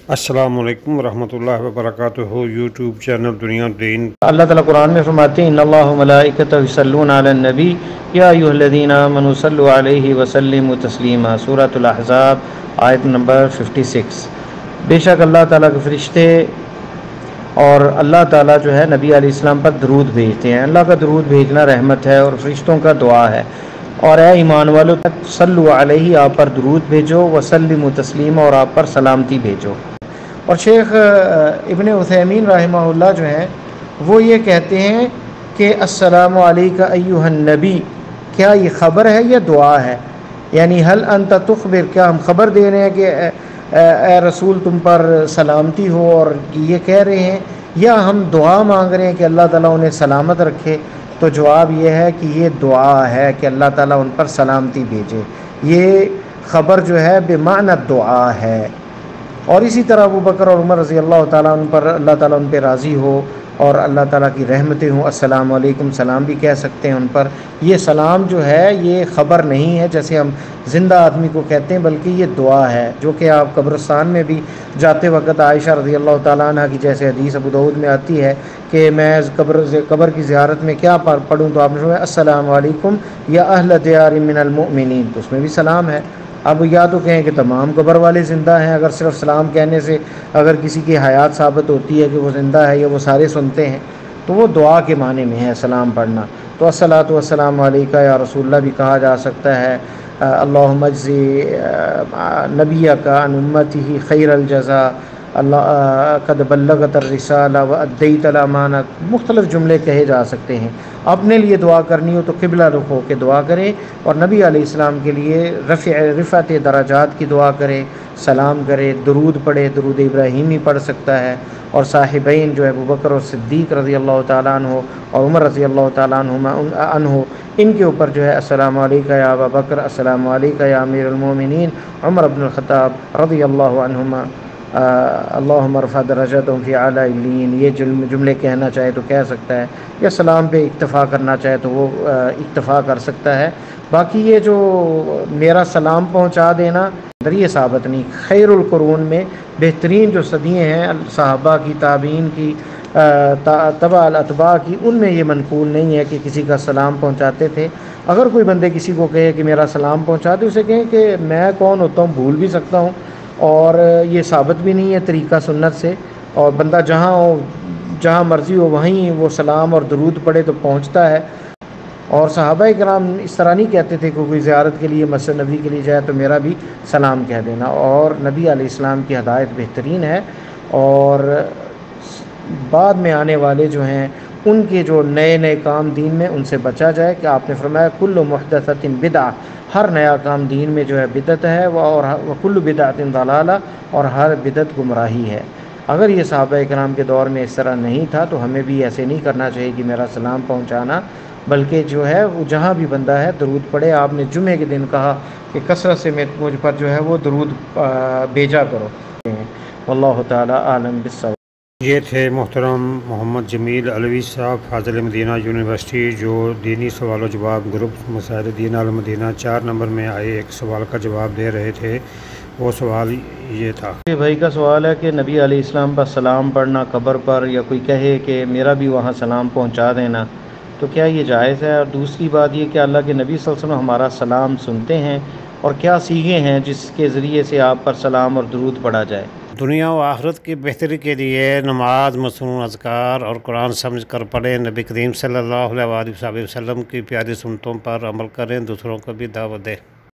السلام علیکم ورحمۃ اللہ وبرکاتہ یوٹیوب چینل دنیا دین۔ اللہ تعالیٰ قرآن میں فرماتے ہیں ان اللہ ملائکتہ یصلون علی النبی یا ایھا الذین آمنوا صلوا علیہ وسلموا تسلیما، سورۃ الاحزاب آیت نمبر 56۔ بے شک اللہ تعالیٰ کے فرشتے اور اللہ تعالیٰ جو ہے نبی علیہ السلام پر درود بھیجتے ہیں۔ اللہ کا درود بھیجنا رحمت ہے اور فرشتوں کا دعا ہے، اور اے ایمان والو صلوا علیہ، آپ پر درود بھیجو، وسلموا تسلیما، اور آپ پر سلامتی بھیجو۔ اور شیخ ابن عثیمین رحمہ اللہ جو ہیں وہ یہ کہتے ہیں کہ السلام علیکہ ایھا النبی، کیا یہ خبر ہے یا دعا ہے؟ یعنی حل انت تخبر، کیا ہم خبر دے رہے ہیں کہ اے رسول تم پر سلامتی ہو، اور یہ کہہ رہے ہیں، یا ہم دعا مانگ رہے ہیں کہ اللہ تعالیٰ انہیں سلامت رکھے؟ تو جواب یہ ہے کہ یہ دعا ہے کہ اللہ تعالیٰ ان پر سلامتی بھیجے، یہ خبر جو ہے بمعنی دعا ہے۔ اور اسی طرح ابو بکر اور عمر رضی اللہ تعالیٰ عنہ پر اللہ تعالیٰ ان پہ راضی ہو اور اللہ تعالیٰ کی رحمتیں ہوں، السلام علیکم سلام بھی کہہ سکتے ہیں ان پر۔ یہ سلام جو ہے یہ خبر نہیں ہے جیسے ہم زندہ آدمی کو کہتے ہیں، بلکہ یہ دعا ہے، جو کہ آپ قبرستان میں بھی جاتے وقت عائشہ رضی اللہ تعالیٰ عنہ کی جیسے حدیث ابو داؤد میں آتی ہے کہ میں قبر کی زیارت میں کیا پڑھوں، تو آپ نے فرمایا السلام علیکم یا اہل دیار من المؤمنین، تو اس میں بھی سلام ہے۔ اب یا تو کہیں کہ تمام قبر والے زندہ ہیں، اگر صرف سلام کہنے سے اگر کسی کی حیات ثابت ہوتی ہے کہ وہ زندہ ہے یا وہ سارے سنتے ہیں، تو وہ دعا کے معنی میں ہے سلام پڑھنا۔ تو الصلاۃ والسلام علیکہ یا رسول اللہ بھی کہا جا سکتا ہے، اللہم اجزی نبیک عن امتہ خیر الجزاء، اللہ قد بلغت الرسالہ وادیت الامانہ، مختلف جملے کہے جا سکتے ہیں۔ اپنے لیے دعا کرنی ہو تو قبلہ رخ ہو کے دعا کرے، اور نبی علیہ السلام کے لیے رفعت درجات کی دعا کرے، سلام کرے، درود پڑھے، درود ابراہیمی پڑھ سکتا ہے۔ اور صاحبین جو ہے ابو بکر اور صدیق رضی اللہ تعالیٰ عنہ اور عمر رضی اللہ تعالیٰ عنہ، ان کے اوپر جو ہے السلام علیکہ یا ابا بکر، السلام علیکہ یا امیر المومنین عمر بن الخطاب رضی اللہ عنہما، اللہم ارفع درجاتہم فی اعلی علیین، یہ جملے کہنا چاہے تو کہہ سکتا ہے، یا سلام پہ اکتفا کرنا چاہے تو وہ اکتفا کر سکتا ہے۔ باقی یہ جو میرا سلام پہنچا دینا اندر یہ ثابت نہیں۔ خیر القرون میں بہترین جو صدییں ہیں صحابہ کی، تابعین کی، تبع الاتباع کی، ان میں یہ منقول نہیں ہے کہ کسی کا سلام پہنچاتے تھے۔ اگر کوئی بندے کسی کو کہے کہ میرا سلام پہنچا دے، اسے کہیں کہ میں کون ہوتا ہوں، بھول بھی سکتا ہوں، اور یہ ثابت بھی نہیں ہے طریقہ سنت سے، اور بندہ جہاں مرضی ہو وہیں وہ سلام اور درود پڑھے تو پہنچتا ہے۔ اور صحابہ کرام اس طرح نہیں کہتے تھے کہ کوئی زیارت کے لیے مسجد نبی کے لیے جائے تو میرا بھی سلام کہہ دینا، اور نبی علیہ السلام کی ہدایت بہترین ہے۔ اور بعد میں آنے والے جو ہیں ان کے جو نئے کام دین میں، ان سے بچا جائے، کہ آپ نے فرمایا کل محدثۃ بدعہ، ہر نیا کام دین میں جو ہے بدعت ہے، اور کل بدعۃ ضلالہ، اور ہر بدعت گمراہی ہے۔ اگر یہ صحابہ کرام کے دور میں اس طرح نہیں تھا تو ہمیں بھی ایسے نہیں کرنا چاہیے کہ میرا سلام پہنچانا، بلکہ جو ہے وہ جہاں بھی بندہ ہے درود پڑھے۔ آپ نے جمعے کے دن کہا کہ کثرت سے مجھ پر جو ہے وہ درود بھیجا کرو۔ واللہ تعالی عالم بالصواب۔ یہ تھے محترم محمد جمیل علوی صاحب، فاضل مدینہ یونیورسٹی، جو دینی سوال و جواب گروپ مسائل دین المدینہ 4 نمبر میں آئے ایک سوال کا جواب دے رہے تھے۔ وہ سوال یہ تھا، یہ بھائی کا سوال ہے کہ نبی علیہ السلام پر سلام پڑھنا قبر پر، یا کوئی کہے کہ میرا بھی وہاں سلام پہنچا دینا، تو کیا یہ جائز ہے؟ اور دوسری بات یہ کہ اللہ کے نبی صلی اللہ علیہ وسلم ہمارا سلام سنتے ہیں، اور کیا صیغے ہیں جس کے ذریعے سے آپ پر سلام اور درود پڑھا جائے؟ دنیا و آخرت کی بہتری کے لیے نماز، مصنون اذکار اور قرآن سمجھ کر پڑھیں، نبی کریم صلی اللہ علیہ وآلہ وسلم کی پیاری سنتوں پر عمل کریں، دوسروں کو بھی دعوت دیں۔